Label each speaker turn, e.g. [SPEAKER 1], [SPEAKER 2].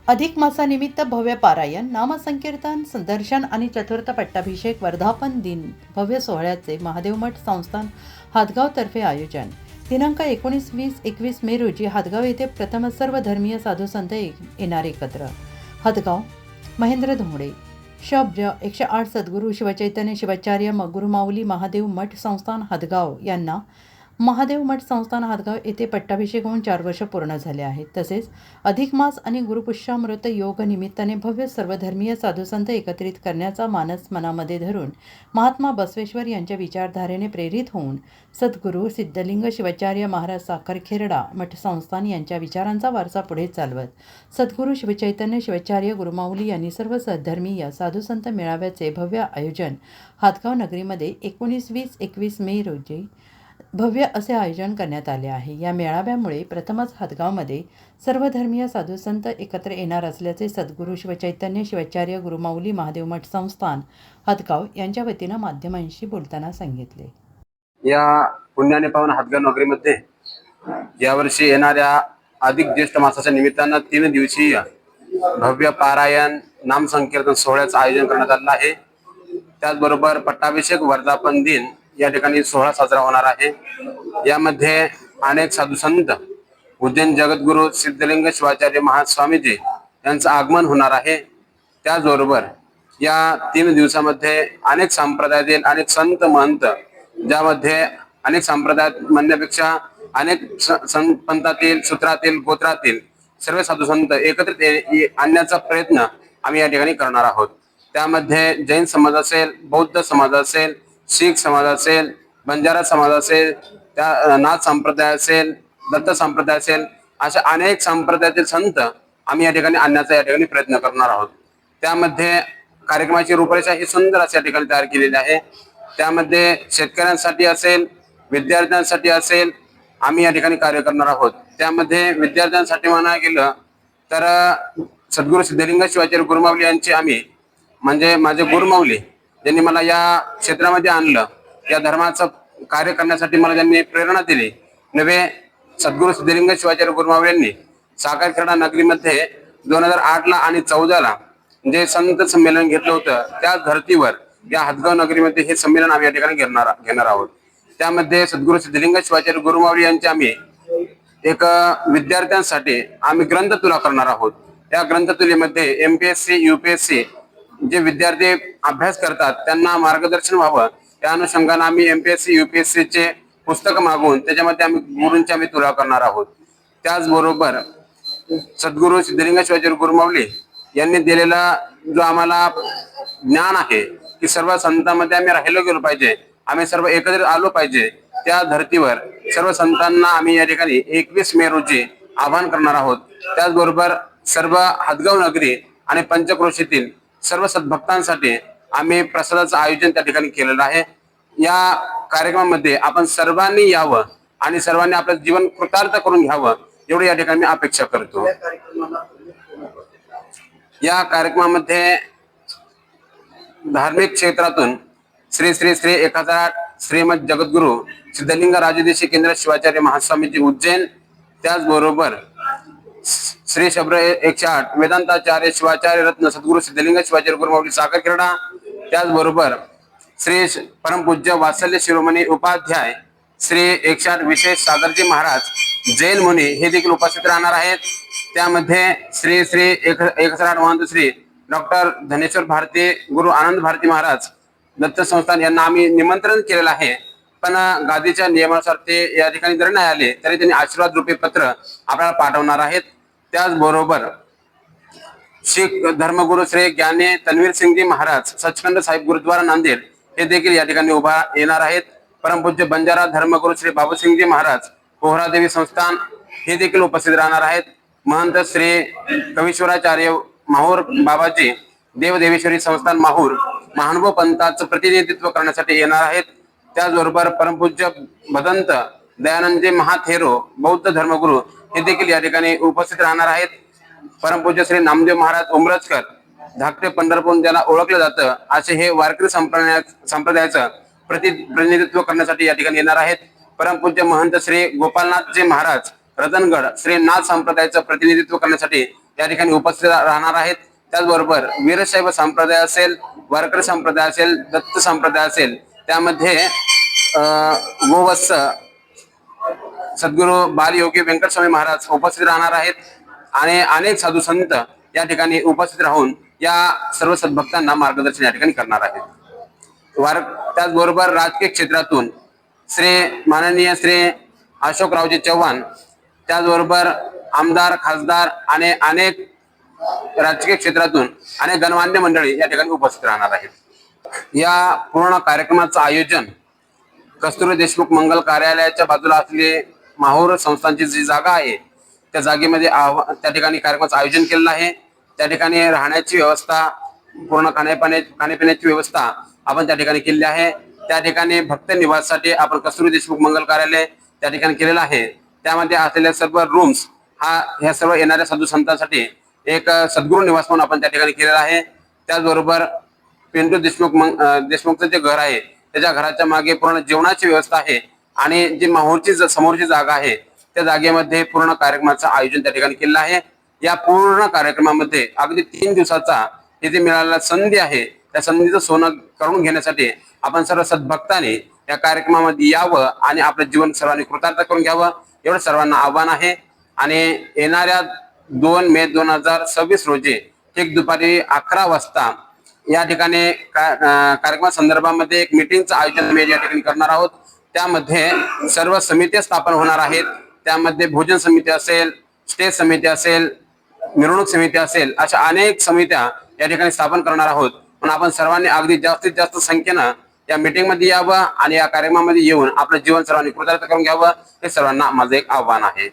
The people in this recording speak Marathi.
[SPEAKER 1] अधिक मासानिमित्त भव्य पारायण, नामसंकीर्तन, दर्शन आणि चतुर्थ पट्टाभिषेक वर्धापन दिन भव्य सोहळ्याचे महादेव मठ संस्थान हातगाव तर्फे आयोजन. दिनांक 19-20-21 मे रोजी हातगाव येथे प्रथम सर्व धर्मीय साधू संत येणार एकत्र. हातगाव महेंद्र धोंगडे शब्द 108 सद्गुरू शिवचैतन्य शिवाचार्य गुरुमाऊली महादेव मठ संस्थान हातगाव यांना महादेव मठ संस्थान हातगाव येथे पट्टाभिषेक होऊन 4 वर्ष पूर्ण झाले आहेत. तसेच अधिक मास आणि गुरुपुष्यामृत योग निमित्ताने भव्य सर्वधर्मीय साधुसंत एकत्रित करण्याचा मानस मनामध्ये धरून महात्मा बसवेश्वर यांच्या विचारधारेने प्रेरित होऊन सद्गुरू सिद्धलिंग शिवाचार्य महाराज साखरखेरडा मठ संस्थान यांच्या विचारांचा वारसा पुढे चालवत सद्गुरू शिवचैतन्य शिवाचार्य गुरुमाऊली यांनी सर्व सद्धर्मीय साधुसंत मेळाव्याचे भव्य आयोजन हातगाव नगरीमध्ये 19-20-21 मे रोजी भव्य असे आयोजन करण्यात आले आहे. या मेळाव्यामुळे प्रथमच हातगावमध्ये सर्वधर्मीय साधुसंत एकत्र येणार असल्याचे सद्गुरू शिवचैतन्य शिवाचार्य गुरुमाऊली महादेव मठ संस्थान हातगाव यांच्या वतीनं माध्यमांशी बोलताना सांगितले.
[SPEAKER 2] या पुण्याने पावन हातगाव नगरीमध्ये यावर्षी येणाऱ्या अधिक ज्येष्ठ मासाच्या निमित्तानं 3 दिवसीय भव्य पारायण नामसंकीर्तन सोहळ्याचं आयोजन करण्यात आलं आहे. त्याचबरोबर पट्टाभिषेक वर्धापन दिन या ठिकाणी सोहळा साजरा होणार आहे. यामध्ये अनेक साधुसंत उज्जैन जगद्गुरु सिद्धलिंग शिवाचार्य महाराज स्वामीजी यांचं आगमन होणार आहे. त्याचबरोबर या 3 दिवसामध्ये अनेक संप्रदायातील अनेक संत महंत, ज्यामध्ये अनेक संप्रदायात म्हणण्यापेक्षा अनेक पंथातील, सूत्रातील, गोत्रातील सर्व साधुसंत एकत्रित आणण्याचा प्रयत्न आम्ही या ठिकाणी करणार आहोत. त्यामध्ये जैन समाज असेल, बौद्ध समाज असेल, शीख समाज असेल, बंजारा समाज असेल, त्या नाथ संप्रदाय असेल, दत्त संप्रदाय असेल, अशा अनेक संप्रदायातील संत आम्ही या ठिकाणी आणण्याचा या ठिकाणी प्रयत्न करणार आहोत. त्यामध्ये कार्यक्रमाची रूपरेषा ही सुंदर अशा ठिकाणी तयार केलेली आहे. त्यामध्ये शेतकऱ्यांसाठी असेल, विद्यार्थ्यांसाठी असेल, आम्ही या ठिकाणी कार्य करणार आहोत. त्यामध्ये विद्यार्थ्यांसाठी म्हणायला गेलं तर सद्गुरू सिद्धलिंग शिवाचार्य गुरुमाऊली यांचे आम्ही म्हणजे माझे गुरुमाऊली ज्यांनी मला या क्षेत्रामध्ये आणलं, या धर्माचं कार्य करण्यासाठी मला ज्यांनी प्रेरणा दिली, नवे सद्गुरू सिद्धलिंग शिवाचार्य गुरुमाऊली यांनी साखरखेरडा नगरीमध्ये 2008 आणि 14 जे संत संमेलन घेतलं होतं, त्या धर्तीवर या हातगाव नगरीमध्ये हे संमेलन आम्ही या ठिकाणी घेणार आहोत. त्यामध्ये सद्गुरू सिद्धलिंग शिवाचार्य गुरुमाऊली यांचे आम्ही एक विद्यार्थ्यांसाठी आम्ही ग्रंथतुला करणार आहोत. या ग्रंथतुलीमध्ये MPSC UPSC जे विद्यार्थी अभ्यास करतात त्यांना मार्गदर्शन व्हावं, त्या अनुषंगाने आम्ही MPSC UPSC चे पुस्तक मागवून त्याच्यामध्ये आम्ही गुरूंची आम्ही तुला करणार आहोत. त्याचबरोबर सद्गुरू सिद्धलिंग शिवाचार्य गुरुमाऊली यांनी दिलेला जो आम्हाला ज्ञान आहे की सर्व संतांमध्ये आम्ही राहिलो गेलो पाहिजे, आम्ही सर्व एकत्रित आलो पाहिजे, त्या धर्तीवर सर्व संतांना आम्ही या ठिकाणी 21 मे रोजी आवाहन करणार आहोत. त्याचबरोबर सर्व हातगाव नगरी आणि पंचक्रोशीतील सर्व सद्भक्तांसाठी आम्ही प्रसादाचं आयोजन त्या ठिकाणी केलेलं आहे. या कार्यक्रमामध्ये आपण सर्वांनी यावं आणि सर्वांनी आपलं जीवन कृतार्थ करून घ्यावं एवढी या ठिकाणी मी अपेक्षा करतो. या कार्यक्रमामध्ये धार्मिक क्षेत्रातून श्री श्री श्री 1008 श्रीमद जगद्गुरु सिद्धलिंग राजदेशी केंद्र शिवाचार्य महास्वामीजी उज्जैन, त्याचबरोबर श्री शब्द 108 वेदांताचार्य शिवाचार्य रत्न सद्गुरू सिद्धलिंग शिवाचार्य गुरुमाऊली साखरखेरडा, त्याचबरोबर श्री परमपूज्य वात्सल्य शिरोमणी उपाध्याय श्री 108 विशेष सागरजी महाराज जैन मुनी हे देखील उपस्थित राहणार आहेत. त्यामध्ये श्री श्री 108 महंत श्री डॉक्टर धनेश्वर भारती गुरु आनंद भारती महाराज दत्त संस्थान यांना आम्ही निमंत्रण केलेलं आहे, पण गादीच्या नियमानुसार ते या ठिकाणी जरी नाही आले तरी त्यांनी आशीर्वाद रूपी पत्र आपल्याला पाठवणार आहेत. त्याचबरोबर शीख धर्मगुरु श्री ज्ञानी तन्वीर सिंगजी महाराज सचखंड साहिब गुरुद्वारा नांदेड हे देखील या ठिकाणी उभा येणार आहेत. परमपूज्य बंजारा धर्मगुरु श्री बाबूसिंगजी महाराज पोहरादेवी संस्थान हे देखील उपस्थित राहणार आहेत. महंत श्री कवीश्वराचार्य माहूर बाबाजी देवदेवेश्वरी संस्थान माहूर महानुभव पंथाचं प्रतिनिधित्व करण्यासाठी येणार आहेत. त्याचबरोबर परमपूज्य भदंत दयानंदजी महाथेरो बौद्ध धर्मगुरु हे देखील या ठिकाणी उपस्थित राहणार आहेत. परमपूज्य श्री नामदेव महाराज उमरजकर धाकटे पंढरपूर ज्याला ओळखलं जातं असे हे वारकरी संप्रदायाचं प्रतिनिधित्व करण्यासाठी या ठिकाणी येणार आहेत. परमपूज्य महंत श्री गोपालनाथजी महाराज रतनगड श्री नाथ संप्रदायाचं प्रतिनिधित्व करण्यासाठी या ठिकाणी उपस्थित राहणार आहेत. त्याचबरोबर वीरशैव संप्रदाय असेल, वारकरी संप्रदाय असेल, दत्त संप्रदाय असेल, त्यामध्ये गोवत्स सद्गुरू बालयोगी व्यंकट स्वामी महाराज उपस्थित राहणार आहेत आणि अनेक साधू संत या ठिकाणी उपस्थित राहून या सर्व सद्भक्तांना मार्गदर्शन या ठिकाणी करणार आहेत. त्याचबरोबर राजकीय क्षेत्रातून माननीय श्री अशोकरावजी चव्हाण, त्याचबरोबर आमदार, खासदार आणि अनेक राजकीय क्षेत्रातून अनेक गणमान्य मंडळी या ठिकाणी उपस्थित राहणार आहेत. या पूर्ण कार्यक्रमाचं आयोजन कस्तुरी देशमुख मंगल कार्यालयाच्या बाजूला असलेली माहूर संस्थांची जी जागा आहे त्या जागेमध्ये त्या ठिकाणी कार्यक्रमाचं आयोजन केलेलं आहे. त्या ठिकाणी राहण्याची व्यवस्था, पूर्ण खाण्यापिण्याची व्यवस्था आपण त्या ठिकाणी केलेली आहे. त्या ठिकाणी भक्त निवासासाठी आपण कस्तुरी देशमुख मंगल कार्यालय त्या ठिकाणी केलेलं आहे. त्यामध्ये असलेल्या सर्व रूम्स ह्या सर्व येणाऱ्या साधू संतांसाठी एक सद्गुरू निवास म्हणून आपण त्या ठिकाणी केलेला आहे. त्याचबरोबर पिंटू देशमुखचं जे घर आहे त्याच्या घराच्या मागे पूर्ण जेवणाची व्यवस्था आहे आणि जी माहूरची समोरची जागा आहे त्या जागेमध्ये पूर्ण कार्यक्रमाचं आयोजन त्या ठिकाणी केलेलं आहे. या पूर्ण कार्यक्रमामध्ये अगदी 3 दिवसाचा इथे मिळालेला संधी आहे, त्या संधीचं सोनं करून घेण्यासाठी आपण सर्व सद्भक्तांनी या कार्यक्रमामध्ये यावं आणि आपलं जीवन सर्वांनी कृतार्थ करून घ्यावं एवढं सर्वांना आव्हान आहे. आणि येणाऱ्या 2 मे 2026 रोजी ठीक दुपारी 11 वाजता या ठिकाणी कार्यक्रमासंदर्भामध्ये एक मीटिंगचं आयोजन या ठिकाणी करणार आहोत. त्यामध्ये सर्व समित्या स्थापन होणार आहेत. त्यामध्ये भोजन समिती असेल, स्टेज समिती असेल, मिरवणूक समिती असेल, अशा अनेक समित्या या ठिकाणी स्थापन करणार आहोत. पण आपण सर्वांनी अगदी जास्तीत जास्त संख्येनं या मीटिंग मध्ये यावं आणि या कार्यक्रमामध्ये येऊन आपलं जीवन सर्वांनी कृतार्थ करून घ्यावं हे सर्वांना माझं एक आव्हान आहे.